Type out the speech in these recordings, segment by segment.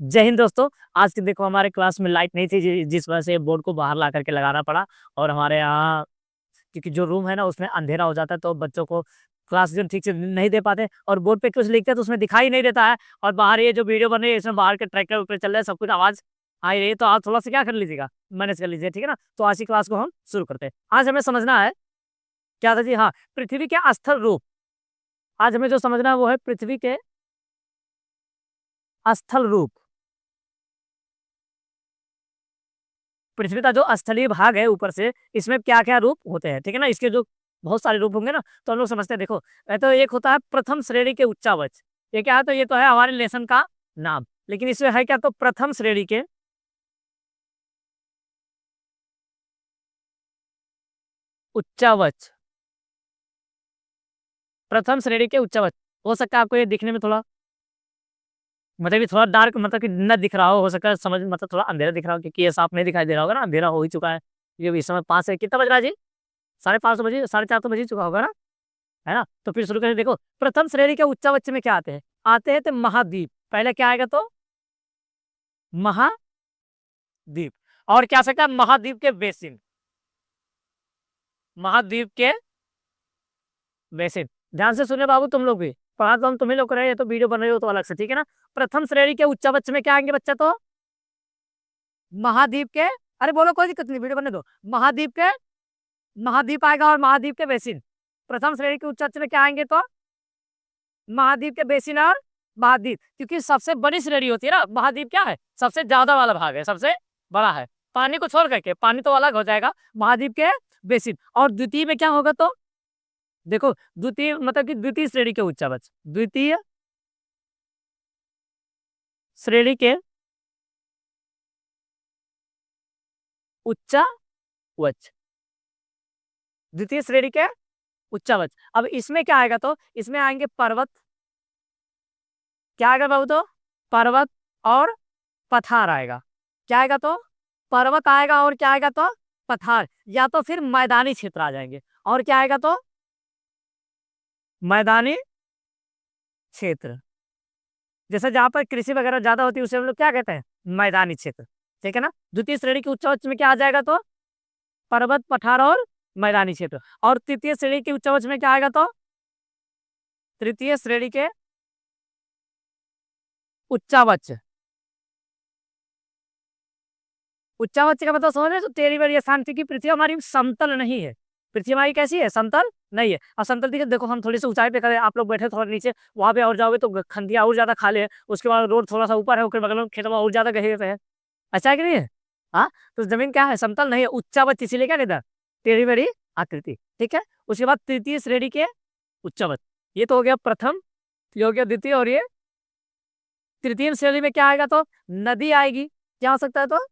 जय हिंद दोस्तों। आज के देखो हमारे क्लास में लाइट नहीं थी जिस वजह से बोर्ड को बाहर ला करके लगाना पड़ा। और हमारे यहाँ क्योंकि जो रूम है ना उसमें अंधेरा हो जाता है तो बच्चों को क्लास जो ठीक से नहीं दे पाते और बोर्ड पे कुछ लिखते हैं तो उसमें दिखाई नहीं देता है। और बाहर ये जो वीडियो बन रही है इसमें बाहर के ट्रैक्टर ऊपर चल रहे हैं, सब कुछ आवाज आ ही रही है। तो आप थोड़ा सा क्या कर लीजिएगा, मैनेज कर लीजिए, ठीक है ना। तो आज की क्लास को हम शुरू करते हैं। आज हमें समझना है क्या था जी, हाँ, पृथ्वी के स्थल रूप। आज हमें जो समझना है वो है पृथ्वी के स्थल रूप। पृथ्वी का जो स्थलीय भाग है ऊपर से, इसमें क्या क्या रूप होते हैं, ठीक है ना। इसके जो बहुत सारे रूप होंगे ना, तो हम लोग समझते हैं। देखो, तो एक होता है प्रथम श्रेणी के उच्चावच। ये क्या है, तो ये तो है हमारे लेसन का नाम, लेकिन इसमें है क्या, तो प्रथम श्रेणी के उच्चावच। प्रथम श्रेणी के उच्चावच। हो सकता है आपको ये दिखने में थोड़ा मतलब कि थोड़ा डार्क, मतलब कि न दिख रहा हो सकता है समझ, मतलब थोड़ा अंधेरा दिख रहा हो, क्योंकि ये साफ नहीं दिखाई दे रहा होगा ना, अंधेरा हो ही चुका है। ये इस समय 5 है, कितना बज रहा है जी? 5:30 बजे, 4:30 तो बज ही चुका होगा ना, है ना। तो फिर शुरू करें। देखो, प्रथम श्रेणी के उच्चावच में क्या आते हैं, तो महाद्वीप। पहले क्या आएगा, तो महाद्वीप। और क्या सकता है, महाद्वीप के बेसिन। महाद्वीप के बेसिन। ध्यान से सुने बाबू, तुम लोग भी पढ़ा तो हम तुम्हें लोग कर रहे हैं, ये तो वीडियो बन रही हो तो अलग से, ठीक है ना। प्रथम श्रेणी के उच्चावच में क्या आएंगे बच्चा, तो महाद्वीप के, अरे बोलो कोई दिक्कत नहीं, वीडियो बनने दो। महाद्वीप के, महाद्वीप आएगा और महाद्वीप के बेसिन। प्रथम श्रेणी के उच्चावच में क्या आएंगे, तो महाद्वीप के बेसिन और महाद्वीप, क्योंकि सबसे बड़ी श्रेणी होती है ना महाद्वीप, क्या है, सबसे ज्यादा वाला भाग है, सबसे बड़ा है। पानी को छोड़ करके, पानी तो अलग हो जाएगा, महाद्वीप के बेसिन। और द्वितीय में क्या होगा, तो देखो, द्वितीय मतलब कि द्वितीय श्रेणी के उच्चावच, द्वितीय श्रेणी के उच्चावच, द्वितीय श्रेणी के उच्चावच। अब इसमें क्या आएगा, तो इसमें आएंगे पर्वत। क्या आएगा बाबू, तो पर्वत और पठार आएगा। क्या आएगा, तो पर्वत आएगा और क्या आएगा, तो पठार, या तो फिर मैदानी क्षेत्र आ जाएंगे। और क्या आएगा, तो मैदानी क्षेत्र। जैसे जहां पर कृषि वगैरह ज्यादा होती है उसे हम लोग क्या कहते हैं, मैदानी क्षेत्र, ठीक है ना। द्वितीय श्रेणी के उच्चावच में क्या आ जाएगा, तो पर्वत, पठार और मैदानी क्षेत्र। और तृतीय श्रेणी के उच्चावच में क्या आएगा, तो तृतीय श्रेणी के उच्चावच। उच्चावच का मतलब समझ रहे हो, तेरी बार ये शांति की पृथ्वी हमारी समतल नहीं है। पृथ्वी हमारी कैसी है, समतल नहीं है। और समतल देखिए, देखो हम थोड़ी सी ऊंचाई पे करें, आप लोग बैठे थोड़ा नीचे, वहां पे और जाओगे तो खंडिया और ज्यादा खाले है, उसके बाद रोड थोड़ा सा ऊपर है, उसके बगल में खेत और ज्यादा गहरे पे है। अच्छा है कि नहीं है? हाँ, तो जमीन क्या है, समतल नहीं है। उच्चावच इसीलिए क्या कहता है, टेढ़ी मेढ़ी आकृति, ठीक है। उसके बाद तृतीय श्रेणी के उच्चावच। ये तो हो गया प्रथम, ये हो गया द्वितीय, और ये तृतीय श्रेणी में क्या आएगा, तो नदी आएगी। क्या हो सकता है, तो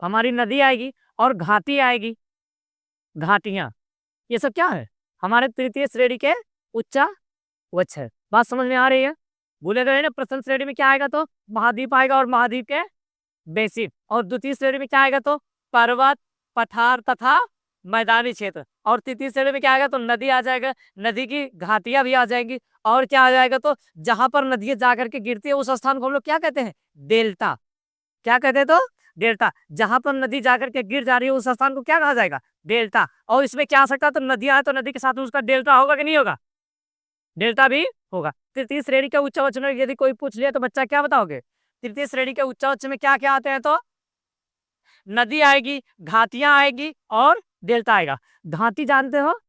हमारी नदी आएगी और घाटी आएगी, घाटियां। ये सब क्या है, हमारे तृतीय श्रेणी के उच्चावच है। बात समझ में आ रही है? भूले गए ना, प्रथम श्रेणी में क्या आएगा, तो महाद्वीप आएगा और महाद्वीप के बेसिन। और द्वितीय श्रेणी में क्या आएगा, तो पर्वत, पठार तथा मैदानी क्षेत्र। और तृतीय श्रेणी में क्या आएगा, तो नदी आ जाएगा, नदी की घाटियां भी आ जाएंगी। और क्या आ जाएगा, तो जहां पर नदियां जाकर के गिरती है उस स्थान को हम लोग क्या कहते हैं, डेल्टा। क्या कहते हैं, तो डेल्टा। जहां पर नदी जाकर के गिर जा रही है उस स्थान को क्या कहा जाएगा, डेल्टा। और इसमें क्या आ सकता है, तो नदियां है तो नदी के साथ में उसका डेल्टा होगा कि नहीं होगा, डेल्टा भी होगा। तृतीय श्रेणी के उच्चावच में यदि कोई पूछ लिया तो बच्चा क्या बताओगे, तृतीय श्रेणी के उच्चावच में क्या क्या आते हैं, तो नदी आएगी, घाटियां आएगी और डेल्टा आएगा। घाटी जानते हो,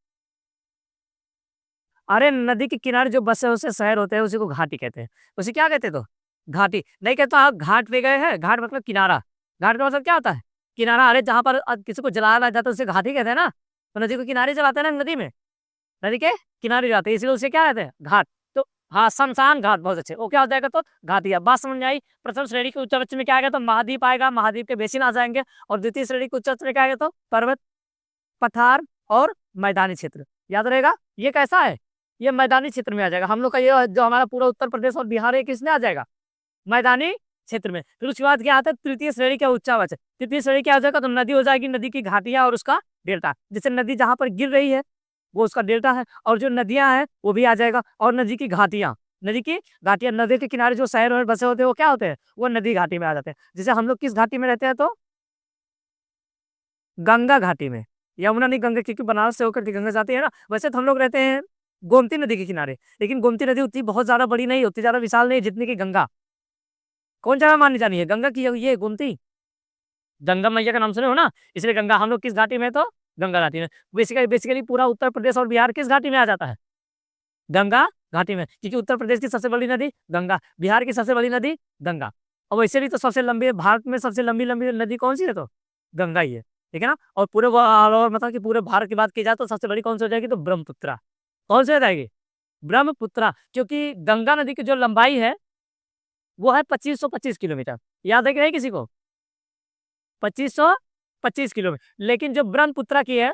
अरे नदी के किनारे जो बसे उसे शहर होते हैं उसी को घाटी कहते हैं। उसे क्या कहते हैं, तो घाटी नहीं कहते। आप घाट पे गए हैं, घाट मतलब किनारा। घाट का मतलब क्या होता है, किनारा। अरे जहां पर किसी को जलाया जाता है उसे घाटी कहते हैं ना। तो नदी को किनारे जलाते हैं ना, नदी में, नदी के किनारे जाते हैं, इसलिए उसे क्या कहते हैं, घाट। तो हाँ, शमशान घाट, बहुत अच्छे। वो क्या हो जाएगा, तो घाटिया। बात समझ में आई? प्रथम श्रेणी के उच्च में क्या आएगा, तो महाद्वीप आएगा, महाद्वीप के बेसिन आ जाएंगे। और द्वितीय श्रेणी के उच्च में क्या आएगा, तो पर्वत, पठार और मैदानी क्षेत्र। याद रहेगा, ये कैसा है, ये मैदानी क्षेत्र में आ जाएगा। हम लोग का ये जो हमारा पूरा उत्तर प्रदेश और बिहार है, किसमें आ जाएगा, मैदानी क्षेत्र में। फिर उसके बाद क्या आता है, तृतीय श्रेणी का उच्चावच। तृतीय श्रेणी क्या हो जाएगा, तो नदी हो जाएगी, नदी की घाटियां और उसका डेल्टा। जैसे नदी जहां पर गिर रही है वो उसका डेल्टा है, और जो नदियां हैं वो भी आ जाएगा, और नदी की घाटियां, नदी की घाटियां, नदी के किनारे जो शहर और बसे होते हैं वो क्या होते हैं, वो नदी घाटी में आ जाते हैं। जैसे हम लोग किस घाटी में रहते हैं, तो गंगा घाटी में। यमुना नहीं, गंगा, क्योंकि बनारस से होकर के गंगा जाती है ना। वैसे तो हम लोग रहते हैं गोमती नदी के किनारे, लेकिन गोमती नदी उतनी बहुत ज्यादा बड़ी नहीं, उतनी ज्यादा विशाल नहीं जितनी की गंगा। कौन ज्यादा मानी जानी है, गंगा की ये गोमती? गंगा मैया का नाम सुने हो ना, इसलिए गंगा। हम लोग किस घाटी में, तो गंगा घाटी में। बेसिकली बेसिकली पूरा उत्तर प्रदेश और बिहार किस घाटी में आ जाता है, गंगा घाटी में, क्योंकि उत्तर प्रदेश की सबसे बड़ी नदी गंगा, बिहार की सबसे बड़ी नदी गंगा। और वैसे भी तो सबसे लंबी, भारत में सबसे लंबी लंबी नदी कौन सी है, तो गंगा ही है, ठीक है ना। और पूरे और मतलब कि पूरे भारत की बात की जाए तो सबसे बड़ी कौन सी हो जाएगी, तो ब्रह्मपुत्रा। कौन सी हो जाएगी, ब्रह्मपुत्रा, क्योंकि गंगा नदी की जो लंबाई है वो है 2525 किलोमीटर। याद है कि नहीं किसी को, 2525 किलोमीटर। लेकिन जो ब्रह्मपुत्रा की है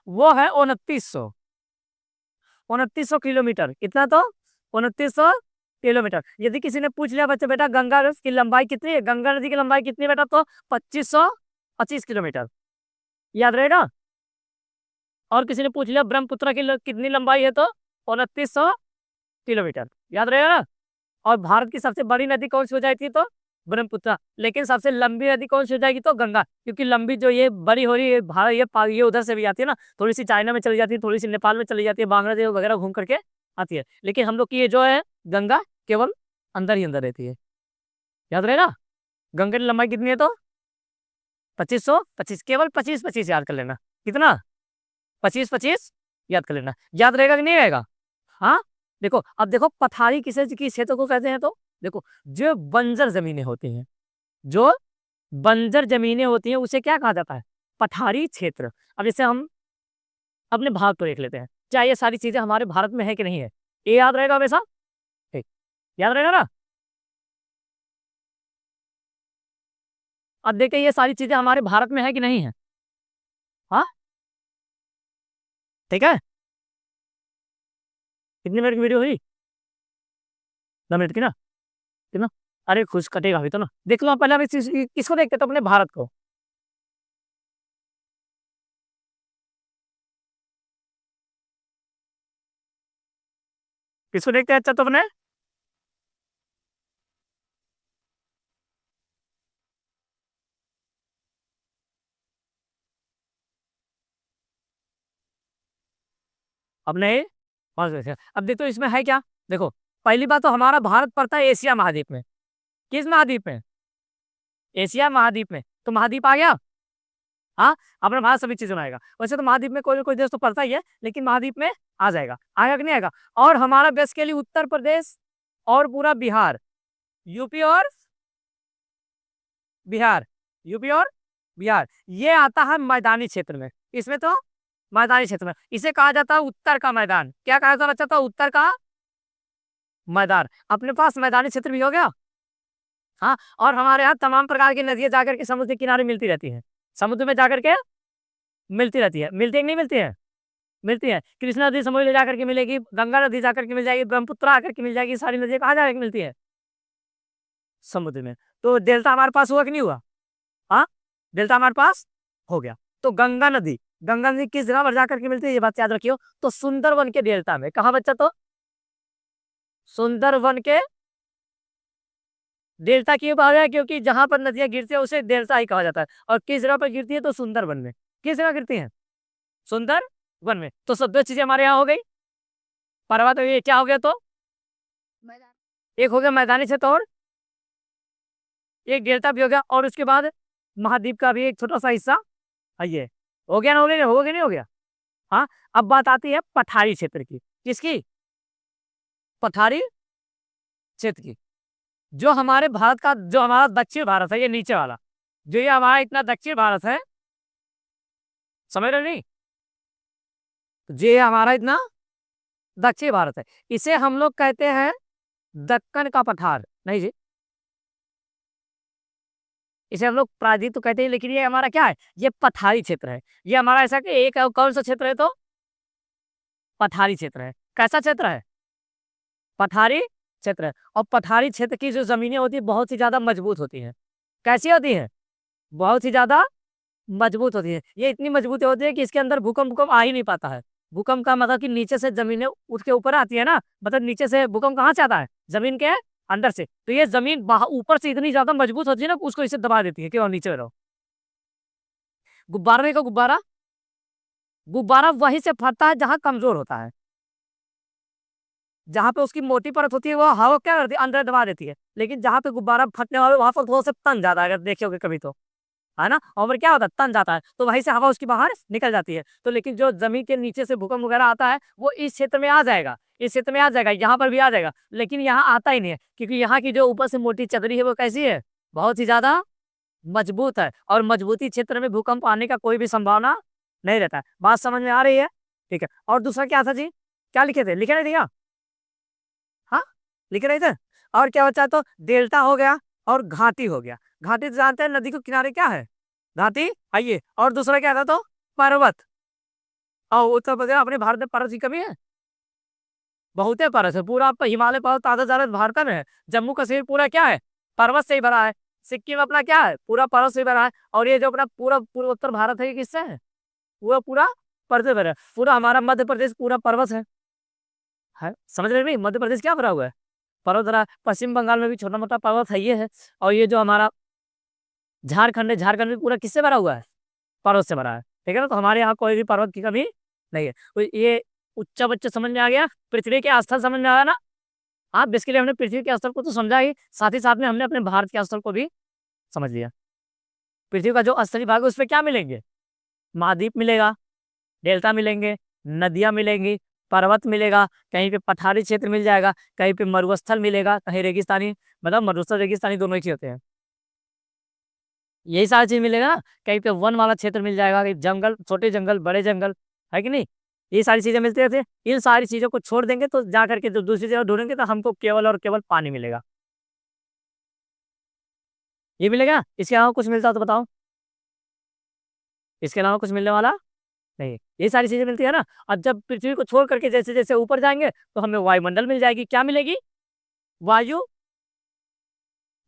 वो है 2900 किलोमीटर। कितना, तो 2900 किलोमीटर। यदि किसी ने पूछ लिया बच्चे, बेटा गंगा की लंबाई कितनी है, गंगा नदी की लंबाई कितनी है बेटा, तो 2525 किलोमीटर। याद रहेगा। और किसी ने पूछ लिया ब्रह्मपुत्र की कितनी लंबाई है, तो 2900 किलोमीटर। याद रहेगा ना। और भारत की सबसे बड़ी नदी कौन सी हो जाती है, तो ब्रह्मपुत्र। लेकिन सबसे लंबी नदी कौन सी हो जाएगी, तो गंगा, क्योंकि लंबी जो ये बड़ी हो रही है भारत, ये उधर से भी आती है ना, थोड़ी सी चाइना में चली जाती है, थोड़ी सी नेपाल में चली जाती है, बांग्लादेश वगैरह घूम करके आती है। लेकिन हम लोग की ये जो है गंगा केवल अंदर ही अंदर रहती है। याद रहेगा। गंगा की लंबाई कितनी है, तो 2525, केवल 2525 याद कर लेना। कितना, 2525 याद कर लेना। याद रहेगा कि नहीं रहेगा। हाँ, देखो अब देखो, पथारी किस क्षेत्र को कहते हैं, तो देखो जो बंजर जमीनें होती हैं, जो बंजर जमीनें होती हैं उसे क्या कहा जाता है, पठारी क्षेत्र। अब जैसे हम अपने भारत को देख लेते हैं, क्या ये सारी चीजें हमारे भारत में है कि नहीं है, ये याद रहेगा हमेशा, ठीक, याद रहेगा ना। अब देखते ये सारी चीजें हमारे भारत में है कि नहीं है। हाँ, ठीक है। कितनी मिनट की वीडियो हुई, 2 मिनट की ना, कितना, अरे खुश कटेगा अभी तो ना। देख लो पहले हम किसको देखते, तो अपने भारत को। किसको देखते हैं, अच्छा तो अपने, अपने अब देखो इसमें है क्या। देखो पहली बात तो हमारा भारत पड़ता है एशिया महाद्वीप में। किस महाद्वीप में, एशिया महाद्वीप में। तो महाद्वीप आ गया। हाँ, अपना भारत सभी चीजों में आएगा। वैसे तो महाद्वीप में कोई ना कोई देश तो पड़ता ही है, लेकिन महाद्वीप में आ जाएगा, आएगा कि नहीं आएगा। और हमारा बेसिकली उत्तर प्रदेश और पूरा बिहार, यूपी और बिहार, यूपी और बिहार, ये आता है मैदानी क्षेत्र में। इसमें तो मैदानी क्षेत्र में, इसे कहा जाता है उत्तर का मैदान। क्या कहा जाता है बच्चा, तो उत्तर का मैदान। अपने पास मैदानी क्षेत्र भी हो गया। हाँ, और हमारे यहाँ तमाम प्रकार की नदियां जाकर के समुद्र के किनारे मिलती रहती हैं, समुद्र में जाकर के मिलती रहती है। मिलती है कि नहीं मिलती है, मिलती है। कृष्णा नदी समुद्र में जाकर के मिलेगी, गंगा नदी जाकर के मिल जाएगी, ब्रह्मपुत्र आकर के मिल जाएगी। सारी नदियां कहाँ जाकर के मिलती है, समुद्र में। तो डेल्टा हमारे पास हुआ कि नहीं हुआ। हाँ, डेल्टा हमारे पास हो गया। तो गंगा नदी किस जगह पर जाकर के मिलती है, ये बात याद रखियो, तो सुंदरवन के डेल्टा में। कहा बच्चा, तो सुंदरवन के डेल्टा क्यों कहा गया, क्योंकि जहां पर नदियां गिरती है उसे डेल्टा ही कहा जाता है। और किस जगह पर गिरती है, तो सुंदरवन में। किस जगह गिरती है, सुंदरवन में। तो सब दो चीजें हमारे यहाँ हो गई। पर्वत, ये क्या हो गया, तो एक हो गया मैदानी क्षेत्र, और एक डेल्टा भी हो गया। और उसके बाद महाद्वीप का भी एक छोटा सा हिस्सा है, ये हो गया ना, हो गया, हो गया नहीं हो गया। हाँ, अब बात आती है पठारी क्षेत्र की। किसकी, पठारी क्षेत्र की। जो हमारे भारत का, जो हमारा दक्षिण भारत है, ये नीचे वाला, जो ये हमारा इतना दक्षिण भारत है, समझ रहे नहीं, जो ये हमारा इतना दक्षिण भारत है, इसे हम लोग कहते हैं दक्कन का पठार। नहीं जी, इसे हम लोग प्रायद्वीप तो कहते हैं, लेकिन ये हमारा क्या है, ये पठारी क्षेत्र है। ये हमारा ऐसा कि एक कौन सा क्षेत्र है, तो पठारी क्षेत्र है। कैसा क्षेत्र है, पठारी क्षेत्र है। और पठारी क्षेत्र की जो जमीनें होती है बहुत ही ज्यादा मजबूत होती हैं। कैसी होती है, बहुत ही ज्यादा मजबूत होती है। ये इतनी मजबूत होती है कि इसके अंदर भूकंप भूकंप आ ही नहीं पाता है। भूकंप का मतलब कि नीचे से जमीन उठ के ऊपर आती है ना, मतलब नीचे से भूकंप कहाँ से आता है? जमीन के अंदर से। तो ये जमीन ऊपर से इतनी ज्यादा मजबूत होती है ना, उसको इसे दबा देती है कि और नीचे रहो। गुब्बारा देखो, गुब्बारा, गुब्बारा वहीं से फटता है जहां कमजोर होता है। जहां पे उसकी मोटी परत होती है वो हवा क्या करती है? अंदर दबा देती है। लेकिन जहां पे गुब्बारा फटने वाला वहां पर थोड़ा सा तन जाता है, अगर देखोगे कभी तो, है ना, और फिर क्या होता है? तन जाता है, तो वहीं से हवा उसकी बाहर निकल जाती है। तो लेकिन जो जमीन के नीचे से भूकंप वगैरह आता है वो इस क्षेत्र में आ जाएगा, इस क्षेत्र में आ जाएगा, यहाँ पर भी आ जाएगा, लेकिन यहाँ आता ही नहीं है, क्योंकि यहाँ की जो ऊपर से मोटी चदरी है वो कैसी है? बहुत ही ज्यादा मजबूत है, और मजबूती क्षेत्र में भूकंप आने का कोई भी संभावना नहीं रहता है। बात समझ में आ रही है? ठीक है। और दूसरा क्या था जी? क्या लिखे थे? लिखे नहीं थे क्या? हाँ, लिखे नहीं थे। और क्या बचा? तो डेल्टा हो गया और घाटी हो गया। घाटी तो जानते हैं नदी के किनारे क्या है? घाटी। आइए, और दूसरा क्या था? तो पर्वत। और उत्तर प्रदेश, अपने भारत में पर्वत की कमी है? बहुत है पर्वत है, पूरा हिमालय पर्वत आधा ज्यादा भारत में है। जम्मू कश्मीर पूरा क्या है? पर्वत से ही भरा है। सिक्किम अपना क्या है? पूरा पर्वत से ही भरा है। और ये जो अपना पूरा पूर्व उत्तर भारत है, ये किससे है? पूरा पूरा पर्वत से भरा है। पूरा हमारा मध्य प्रदेश पूरा पर्वत है। समझ रहे नहीं? मध्य प्रदेश क्या भरा हुआ है? पर्वत भरा है। पश्चिम बंगाल में भी छोटा मोटा पर्वत है, ये है। और ये जो हमारा झारखंड है, झारखंड में पूरा किससे भरा हुआ है? पर्वत से भरा है। ठीक है ना? तो हमारे यहाँ कोई भी पर्वत की कमी नहीं है। तो ये उच्च बच्चे समझ में आ गया, पृथ्वी के स्थल समझ में आया ना? हाँ, बेसिकली हमने पृथ्वी के स्थल को तो समझा ही, साथ ही साथ में हमने अपने भारत के स्थल को भी समझ लिया। पृथ्वी का जो स्थलीय भाग है उसमें क्या मिलेंगे? महाद्वीप मिलेगा, डेल्टा मिलेंगे, नदियां मिलेंगी, पर्वत मिलेगा, कहीं पे पठारी क्षेत्र मिल जाएगा, कहीं पे मरुस्थल मिलेगा, कहीं रेगिस्तानी, मतलब मरुस्थल रेगिस्तानी दोनों ही होते हैं। यही सारी चीज मिलेगा ना। कहीं पे वन वाला क्षेत्र मिल जाएगा, कहीं जंगल, छोटे जंगल, बड़े जंगल, है कि नहीं? ये सारी चीजें मिलती रहती है। इन सारी चीजों को छोड़ देंगे तो जा करके जो दूसरी जगह ढूंढेंगे तो हमको केवल और केवल पानी मिलेगा। ये मिलेगा? इसके अलावा कुछ मिलता हो तो बताओ। इसके अलावा कुछ मिलने वाला नहीं। ये सारी चीजें मिलती है ना। अब जब पृथ्वी को छोड़ करके जैसे जैसे ऊपर जाएंगे तो हमें वायुमंडल मिल जाएगी। क्या मिलेगी? वायु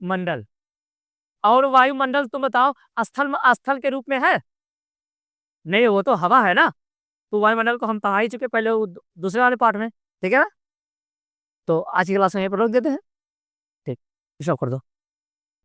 मंडल। और वायुमंडल तुम बताओ, स्थल स्थल के रूप में है? नहीं, वो तो हवा है ना। तो वायुमंडल को हम पढ़ा ही चुके पहले दूसरे वाले पार्ट में। ठीक है ना? तो आज की क्लास में यहीं पर रोक देते हैं। ठीक, स्टॉप कर दो।